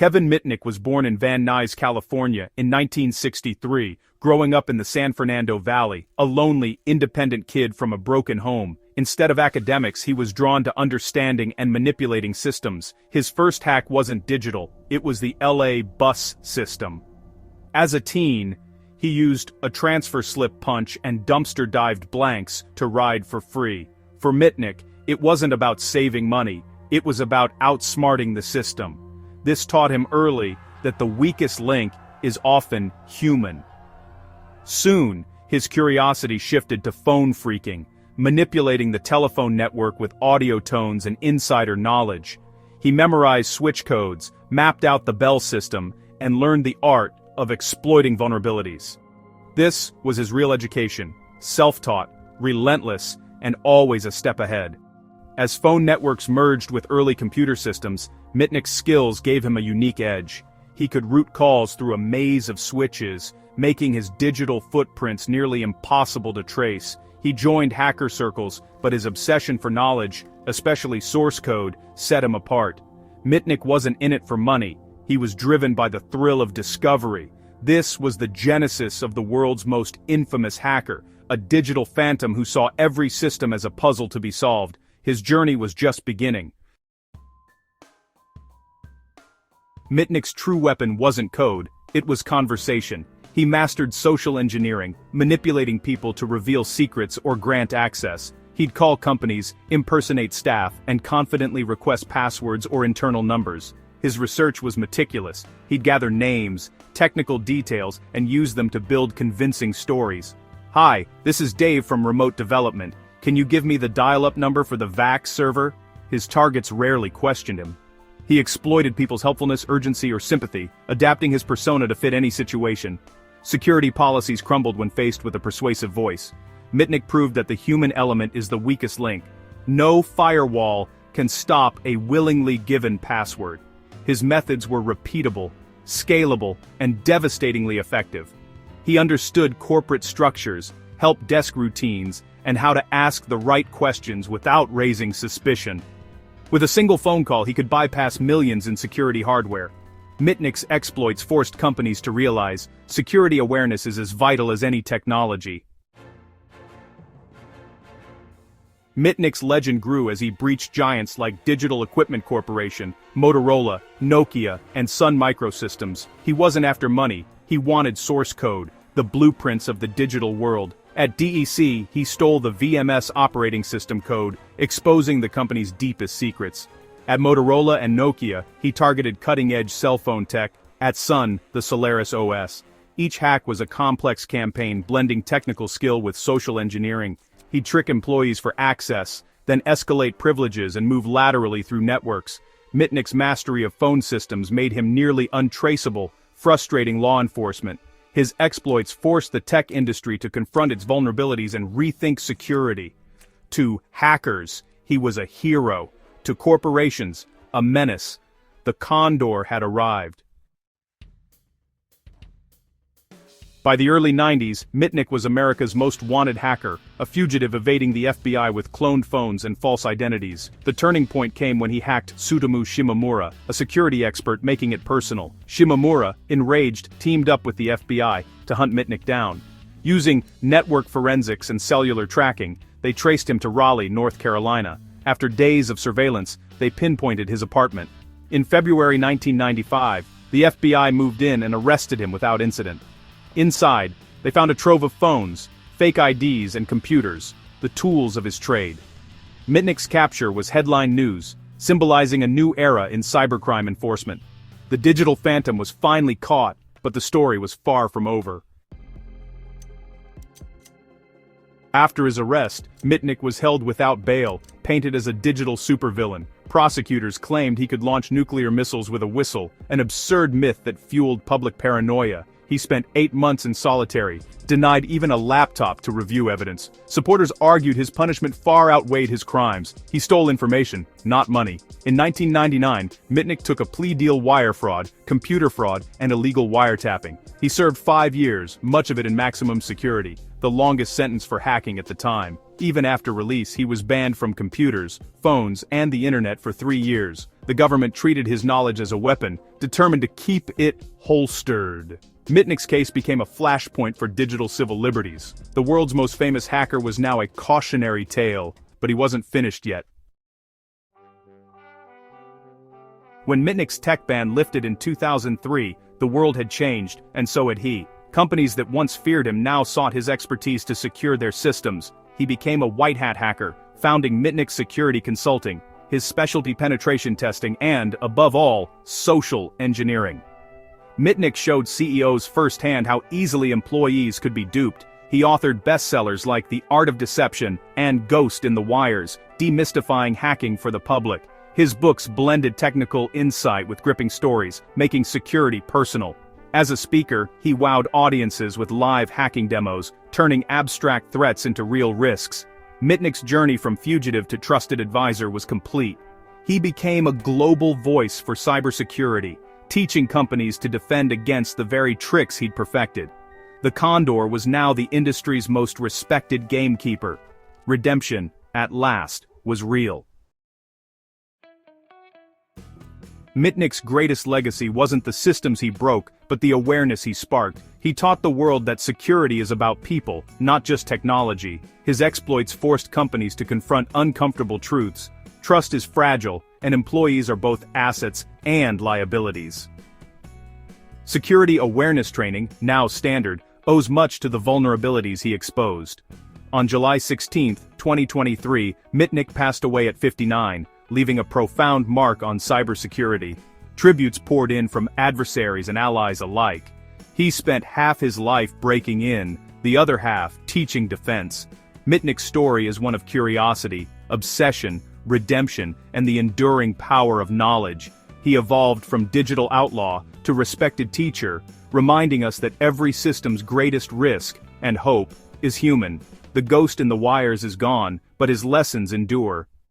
Kevin Mitnick was born in Van Nuys, California, in 1963, growing up in the San Fernando Valley, a lonely, independent kid from a broken home. Instead of academics, he was drawn to understanding and manipulating systems. His first hack wasn't digital, it was the LA bus system. As a teen, he used a transfer slip punch and dumpster-dived blanks to ride for free. For Mitnick, it wasn't about saving money, it was about outsmarting the system. This taught him early that the weakest link is often human. Soon, his curiosity shifted to phone phreaking, manipulating the telephone network with audio tones and insider knowledge. He memorized switch codes, mapped out the bell system, and learned the art of exploiting vulnerabilities. This was his real education, self-taught, relentless, and always a step ahead. As phone networks merged with early computer systems, Mitnick's skills gave him a unique edge. He could route calls through a maze of switches, making his digital footprints nearly impossible to trace. He joined hacker circles, but his obsession for knowledge, especially source code, set him apart. Mitnick wasn't in it for money, he was driven by the thrill of discovery. This was the genesis of the world's most infamous hacker, a digital phantom who saw every system as a puzzle to be solved. His journey was just beginning. Mitnick's true weapon wasn't code, it was conversation. He mastered social engineering, manipulating people to reveal secrets or grant access. He'd call companies, impersonate staff, and confidently request passwords or internal numbers. His research was meticulous. He'd gather names, technical details, and use them to build convincing stories. "Hi, this is Dave from Remote Development. Can you give me the dial-up number for the VAX server?" His targets rarely questioned him. He exploited people's helpfulness, urgency, or sympathy, adapting his persona to fit any situation. Security policies crumbled when faced with a persuasive voice. Mitnick proved that the human element is the weakest link. No firewall can stop a willingly given password. His methods were repeatable, scalable, and devastatingly effective. He understood corporate structures, help desk routines, and how to ask the right questions without raising suspicion. With a single phone call, he could bypass millions in security hardware. Mitnick's exploits forced companies to realize security awareness is as vital as any technology. Mitnick's legend grew as he breached giants like Digital Equipment Corporation, Motorola, Nokia, and Sun Microsystems. He wasn't after money, he wanted source code, the blueprints of the digital world. At DEC, he stole the VMS operating system code, exposing the company's deepest secrets. At Motorola and Nokia, he targeted cutting-edge cell phone tech. At Sun, the Solaris OS. Each hack was a complex campaign blending technical skill with social engineering. He'd trick employees for access, then escalate privileges and move laterally through networks. Mitnick's mastery of phone systems made him nearly untraceable, frustrating law enforcement. His exploits forced the tech industry to confront its vulnerabilities and rethink security. To hackers, he was a hero. To corporations, a menace. The Condor had arrived. By the early 90s, Mitnick was America's most wanted hacker, a fugitive evading the FBI with cloned phones and false identities. The turning point came when he hacked Tsutomu Shimomura, a security expert, making it personal. Shimomura, enraged, teamed up with the FBI to hunt Mitnick down. Using network forensics and cellular tracking, they traced him to Raleigh, North Carolina. After days of surveillance, they pinpointed his apartment. In February 1995, the FBI moved in and arrested him without incident. Inside, they found a trove of phones, fake IDs, and computers, the tools of his trade. Mitnick's capture was headline news, symbolizing a new era in cybercrime enforcement. The digital phantom was finally caught, but the story was far from over. After his arrest, Mitnick was held without bail, painted as a digital supervillain. Prosecutors claimed he could launch nuclear missiles with a whistle, an absurd myth that fueled public paranoia. He spent 8 months in solitary, denied even a laptop to review evidence. Supporters argued his punishment far outweighed his crimes. He stole information, not money. In 1999, Mitnick took a plea deal: wire fraud, computer fraud, and illegal wiretapping. He served 5 years, much of it in maximum security. the longest sentence for hacking at the time. Even after release, he was banned from computers, phones, and the internet for 3 years. The government treated his knowledge as a weapon, determined to keep it holstered. Mitnick's case became a flashpoint for digital civil liberties. The world's most famous hacker was now a cautionary tale, but he wasn't finished yet. When Mitnick's tech ban lifted in 2003, the world had changed, and so had he. Companies that once feared him now sought his expertise to secure their systems. He became a white-hat hacker, founding Mitnick Security Consulting, his specialty penetration testing and, above all, social engineering. Mitnick showed CEOs firsthand how easily employees could be duped. He authored bestsellers like The Art of Deception and Ghost in the Wires, demystifying hacking for the public. His books blended technical insight with gripping stories, making security personal. As a speaker, he wowed audiences with live hacking demos, turning abstract threats into real risks. Mitnick's journey from fugitive to trusted advisor was complete. He became a global voice for cybersecurity, teaching companies to defend against the very tricks he'd perfected. The Condor was now the industry's most respected gamekeeper. Redemption, at last, was real. Mitnick's greatest legacy wasn't the systems he broke, but the awareness he sparked. He taught the world that security is about people, not just technology. His exploits forced companies to confront uncomfortable truths. Trust is fragile, and employees are both assets and liabilities. Security awareness training, now standard, owes much to the vulnerabilities he exposed. On July 16, 2023, Mitnick passed away at 59. Leaving a profound mark on cybersecurity. Tributes poured in from adversaries and allies alike. He spent half his life breaking in, the other half teaching defense. Mitnick's story is one of curiosity, obsession, redemption, and the enduring power of knowledge. He evolved from digital outlaw to respected teacher, reminding us that every system's greatest risk, and hope, is human. The ghost in the wires is gone, but his lessons endure.